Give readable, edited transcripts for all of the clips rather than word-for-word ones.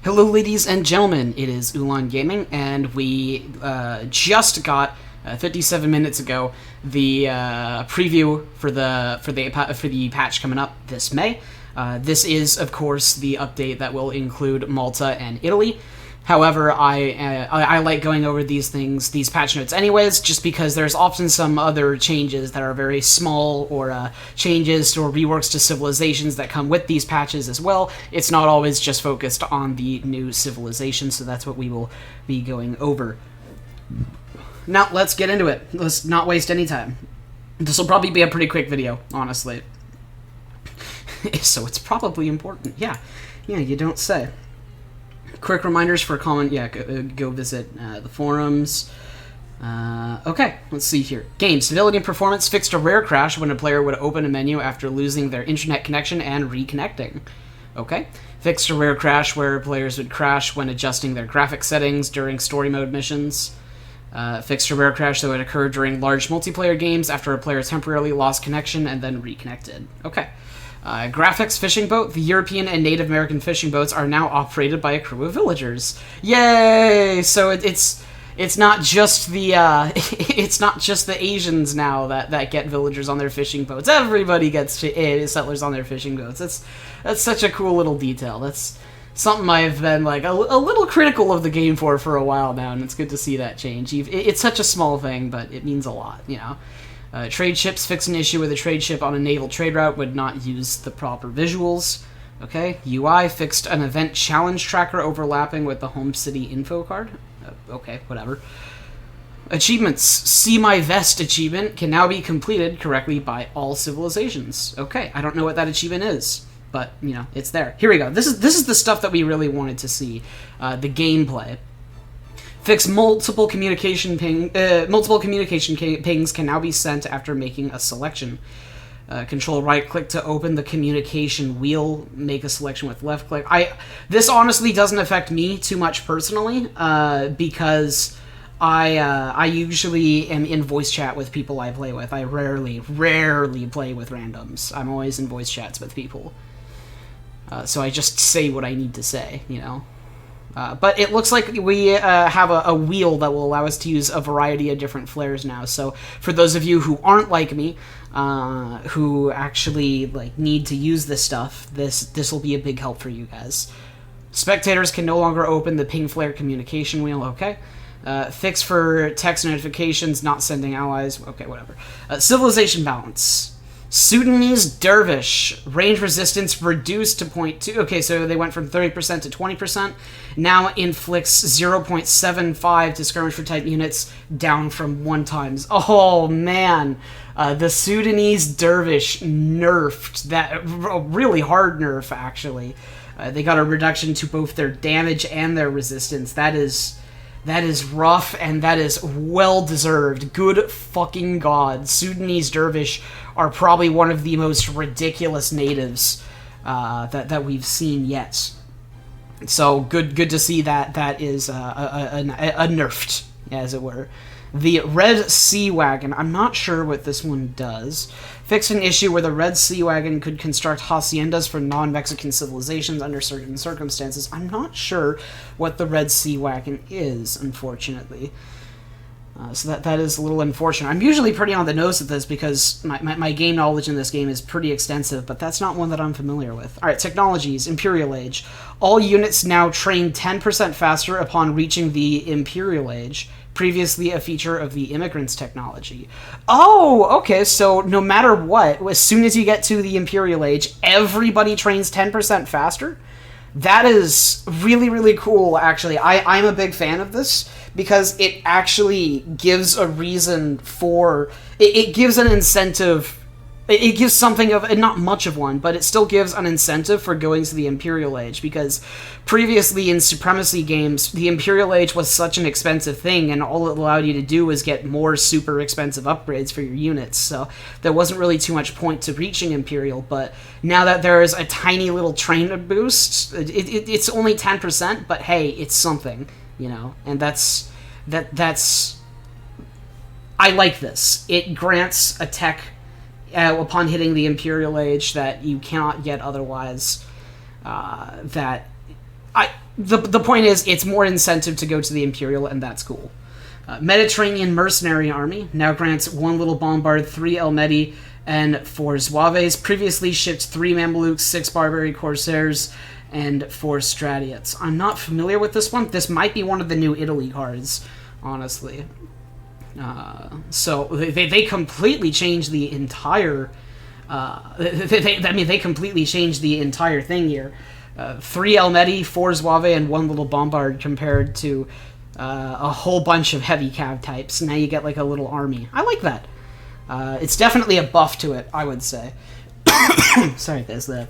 Hello, ladies and gentlemen. It is Ulan Gaming, and we just got 57 minutes ago the preview for the patch coming up this May. This is, of course, the update that will include Malta and Italy. However, I like going over these patch notes anyways, just because there's often some other changes that are very small, or changes or reworks to civilizations that come with these patches as well. It's not always just focused on the new civilization, so that's what we will be going over. Now, let's get into it. Let's not waste any time. This will probably be a pretty quick video, honestly. So it's probably important. Yeah, you don't say. Quick reminders for comment. Yeah, go visit the forums. Okay, let's see here. Game Civility and Performance fixed a rare crash when a player would open a menu after losing their internet connection and reconnecting. Okay. Fixed a rare crash where players would crash when adjusting their graphic settings during story mode missions. Fixed a rare crash that would occur during large multiplayer games after a player temporarily lost connection and then reconnected. Okay. Graphics fishing boat. The European and Native American fishing boats are now operated by a crew of villagers. Yay! So it's not just the it's not just the Asians now that get villagers on their fishing boats. Everybody gets settlers on their fishing boats. That's such a cool little detail. That's something I've been like a little critical of the game for a while now, and it's good to see that change. It's such a small thing, but it means a lot, you know. Trade ships fix an issue where the trade ship on a naval trade route would not use the proper visuals. Okay. UI fixed an event challenge tracker overlapping with the home city info card. Okay, whatever. Achievements. See My Vest achievement can now be completed correctly by all civilizations. Okay, I don't know what that achievement is, but, you know, it's there. Here we go. This is the stuff that we really wanted to see. The gameplay. Fix multiple communication pings can now be sent after making a selection. Control right-click to open the communication wheel. Make a selection with left-click. This honestly doesn't affect me too much personally, because I usually am in voice chat with people I play with. I rarely play with randoms. I'm always in voice chats with people. So I just say what I need to say, you know. But it looks like we have a wheel that will allow us to use a variety of different flares now. So for those of you who aren't like me, who actually need to use this stuff, this will be a big help for you guys. Spectators can no longer open the ping flare communication wheel. Okay. Fix for text notifications, not sending allies. Okay, whatever. Civilization balance. Sudanese Dervish. Range resistance reduced to 0.2. Okay, so they went from 30% to 20%. Now inflicts 0.75 to skirmish for type units, down from 1 times. Oh, man. The Sudanese Dervish nerfed. That a really hard nerf, actually. They got a reduction to both their damage and their resistance. That is rough, and that is well-deserved. Good fucking god. Sudanese Dervish are probably one of the most ridiculous natives that we've seen yet. So, good to see that is a nerfed, as it were. The Red Sea Wagon. I'm not sure what this one does. Fixed an issue where the Red Sea Wagon could construct haciendas for non-Mexican civilizations under certain circumstances. I'm not sure what the Red Sea Wagon is, unfortunately. So that is a little unfortunate. I'm usually pretty on the nose with this because my game knowledge in this game is pretty extensive, but that's not one that I'm familiar with. Alright, technologies. Imperial Age. All units now train 10% faster upon reaching the Imperial Age. Previously a feature of the Immigrants technology. Oh, okay, so no matter what, as soon as you get to the Imperial Age, everybody trains 10% faster? That is really, really cool, actually. I'm a big fan of this, because it actually gives a reason for... It gives an incentive... It gives something of... Not much of one, but it still gives an incentive for going to the Imperial Age, because previously in Supremacy games, the Imperial Age was such an expensive thing, and all it allowed you to do was get more super expensive upgrades for your units, so there wasn't really too much point to reaching Imperial, but now that there is a tiny little train boost, it's only 10%, but hey, it's something, you know, and that's... I like this. It grants a tech upon hitting the Imperial Age that you cannot get otherwise. That the point is, it's more incentive to go to the Imperial, and that's cool. Mediterranean Mercenary Army now grants 1 Little Bombard, 3 Elmedi, and 4 Zouaves. Previously shipped 3 Mamelukes, 6 Barbary Corsairs, and 4 Stratiots. I'm not familiar with this one. This might be one of the new Italy cards, honestly. So they completely changed the entire... they completely changed the entire thing here. 3 Elmedi, 4 Zouave, and 1 Little Bombard compared to a whole bunch of heavy cav types. Now you get like a little army. I like that. It's definitely a buff to it, I would say. Sorry, there's the...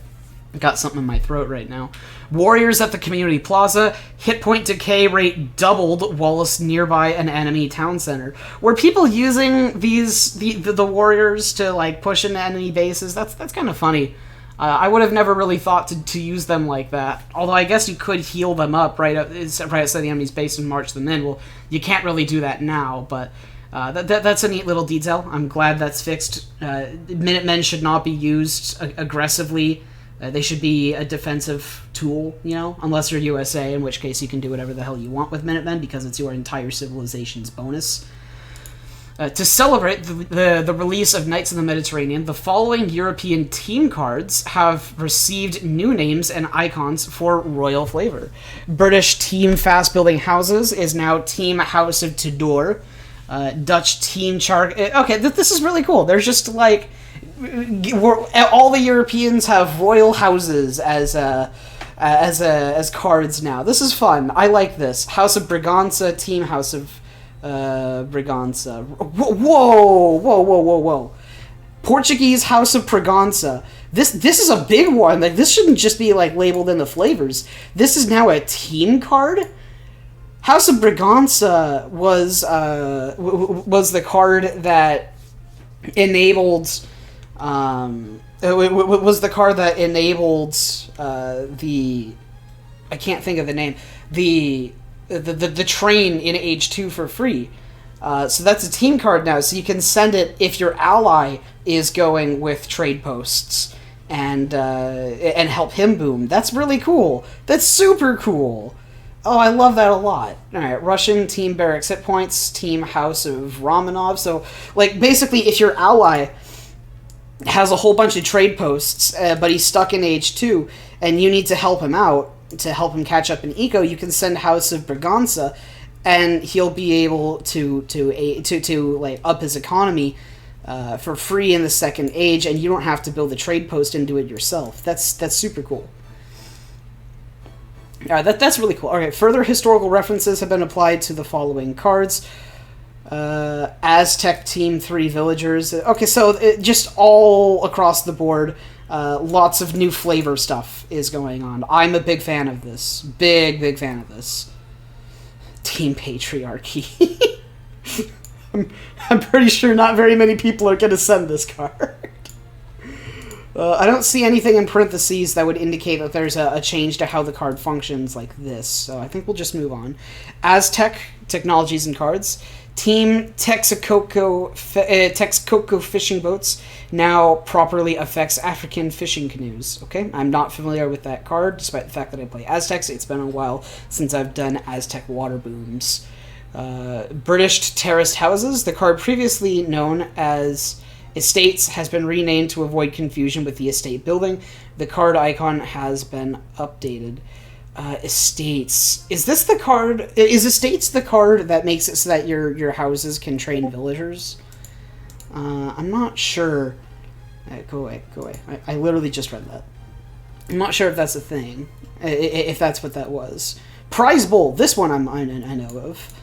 Got something in my throat right now. Warriors at the Community Plaza. Hit point decay rate doubled whilst nearby an enemy town center. Were people using the warriors to like push into enemy bases? That's kind of funny. I would have never really thought to use them like that. Although I guess you could heal them up right outside the enemy's base and march them in. Well, you can't really do that now, but that's a neat little detail. I'm glad that's fixed. Minutemen should not be used aggressively. They should be a defensive tool, you know, unless you're USA, in which case you can do whatever the hell you want with Minutemen because it's your entire civilization's bonus. To celebrate the release of Knights of the Mediterranean, the following European team cards have received new names and icons for royal flavor. British Team Fast Building Houses is now Team House of Tudor. Dutch Team Okay, this is really cool. There's just like... all the Europeans have royal houses as cards now. This is fun. I like this. House of Braganza, Team House of Braganza. Whoa! Portuguese House of Braganza. This is a big one. Like this shouldn't just be like labeled in the flavors. This is now a team card. House of Braganza was the card that enabled. It was the card that enabled the... I can't think of the name. The train in Age 2 for free. So that's a team card now, so you can send it if your ally is going with trade posts and help him boom. That's really cool. That's super cool. Oh, I love that a lot. Alright, Russian Team Barracks Hit Points, Team House of Romanov. So, like, basically, if your ally has a whole bunch of trade posts, but he's stuck in Age 2, and you need to help him out, to help him catch up in Eco, you can send House of Braganza, and he'll be able to like up his economy for free in the Second Age, and you don't have to build a trade post and do it yourself. That's super cool. That's really cool. Okay, further historical references have been applied to the following cards. Aztec Team 3 Villagers. Okay, so just all across the board, lots of new flavor stuff is going on. I'm a big fan of this. Big fan of this. Team Patriarchy. I'm pretty sure not very many people are going to send this card. I don't see anything in parentheses that would indicate that there's a change to how the card functions like this, so I think we'll just move on. Aztec Technologies and Cards. Team Texcoco fishing boats now properly affects African fishing canoes. Okay, I'm not familiar with that card, despite the fact that I play Aztecs. It's been a while since I've done Aztec water booms. British terraced houses. The card previously known as Estates has been renamed to avoid confusion with the estate building. The card icon has been updated. Estates. Is this the card? Is Estates the card that makes it so that your houses can train villagers? I'm not sure. Go away. I literally just read that. I'm not sure if that's a thing. If that's what that was. Prize Bowl. This one I know of.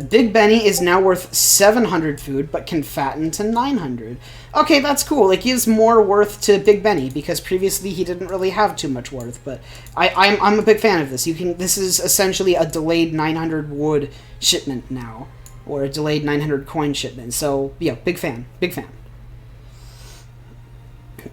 Big Benny is now worth 700 food, but can fatten to 900. Okay, that's cool. It gives more worth to Big Benny, because previously he didn't really have too much worth, but I'm a big fan of this. This is essentially a delayed 900 wood shipment now, or a delayed 900 coin shipment, so yeah, big fan.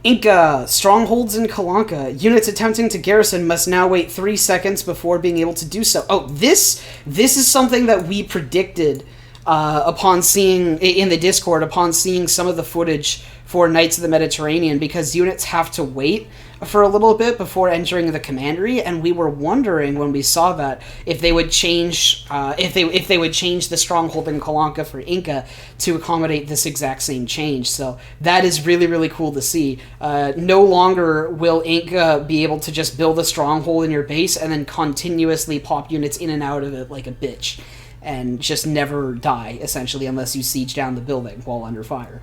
Inca Strongholds in Kalanka. Units attempting to garrison must now wait 3 seconds before being able to do so. Oh, this is something that we predicted upon seeing in the Discord, upon seeing some of the footage for Knights of the Mediterranean, because units have to wait for a little bit before entering the commandery, and we were wondering when we saw that if they would change if they would change the stronghold in Kalanka for Inca to accommodate this exact same change. So that is really, really cool to see. No longer will Inca be able to just build a stronghold in your base and then continuously pop units in and out of it like a bitch and just never die, essentially, unless you siege down the building while under fire.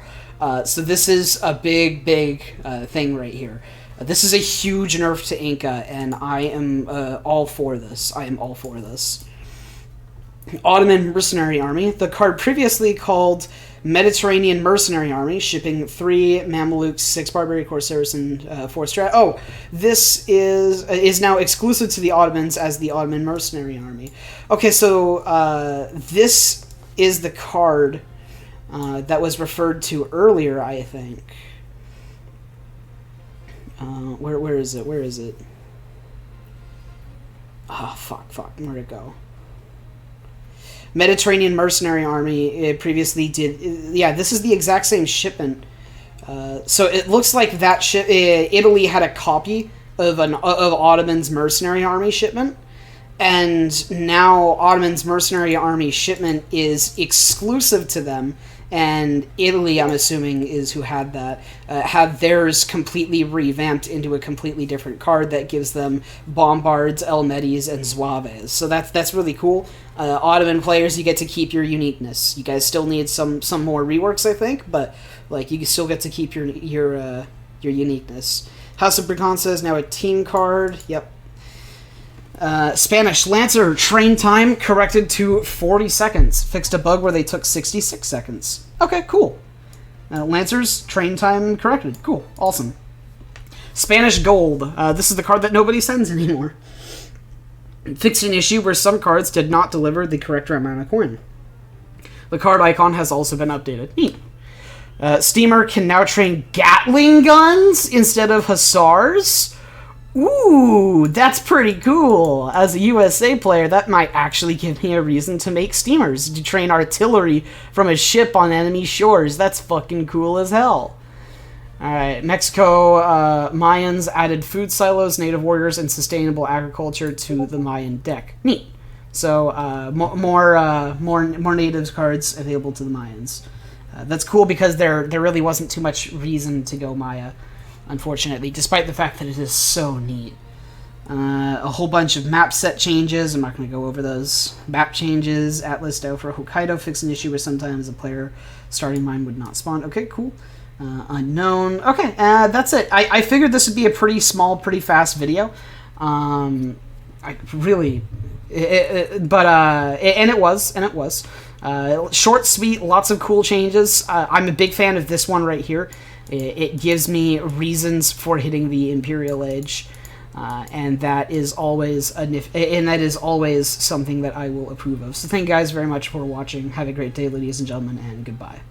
So this is a big, big thing right here. This is a huge nerf to Inca, and I am all for this. I am all for this. Ottoman Mercenary Army. The card previously called Mediterranean Mercenary Army, shipping 3 Mamelukes, 6 Barbary Corsairs, and 4 Strat. Oh, this is now exclusive to the Ottomans as the Ottoman Mercenary Army. Okay, so this is the card that was referred to earlier, I think. Where is it? Where is it? Oh, fuck. Where'd it go? Mediterranean Mercenary Army, it previously did... Yeah, this is the exact same shipment. So it looks like that Italy had a copy of Ottoman's Mercenary Army shipment, and now Ottoman's Mercenary Army shipment is exclusive to them, and Italy, I'm assuming, is who had that, had theirs completely revamped into a completely different card that gives them Bombards, Elmetis, and Zouaves. So that's really cool. Ottoman players, you get to keep your uniqueness. You guys still need some more reworks, I think, but like you still get to keep your uniqueness. House of Braganza is now a team card. Yep. Spanish Lancer train time corrected to 40 seconds. Fixed a bug where they took 66 seconds. Okay, cool. Lancers train time corrected. Cool. Awesome. Spanish Gold. This is the card that nobody sends anymore. Fixed an issue where some cards did not deliver the correct amount of coin. The card icon has also been updated. Neat. Steamer can now train Gatling guns instead of Hussars. Ooh, that's pretty cool. As a USA player, that might actually give me a reason to make steamers, to train artillery from a ship on enemy shores. That's fucking cool as hell. Alright, Mexico, Mayans added food silos, native warriors, and sustainable agriculture to the Mayan deck. Neat. So, more natives cards available to the Mayans. That's cool because there really wasn't too much reason to go Maya, unfortunately, despite the fact that it is so neat. A whole bunch of map set changes. I'm not going to go over those. Map changes. Atlas Dow for Hokkaido. Fix an issue where sometimes a player starting mine would not spawn. Okay, cool. Unknown. Okay, that's it. I figured this would be a pretty small, pretty fast video. And it was. Short, sweet, lots of cool changes. I'm a big fan of this one right here. It gives me reasons for hitting the Imperial Age, and that is always something that I will approve of. So thank you guys very much for watching. Have a great day, ladies and gentlemen, and goodbye.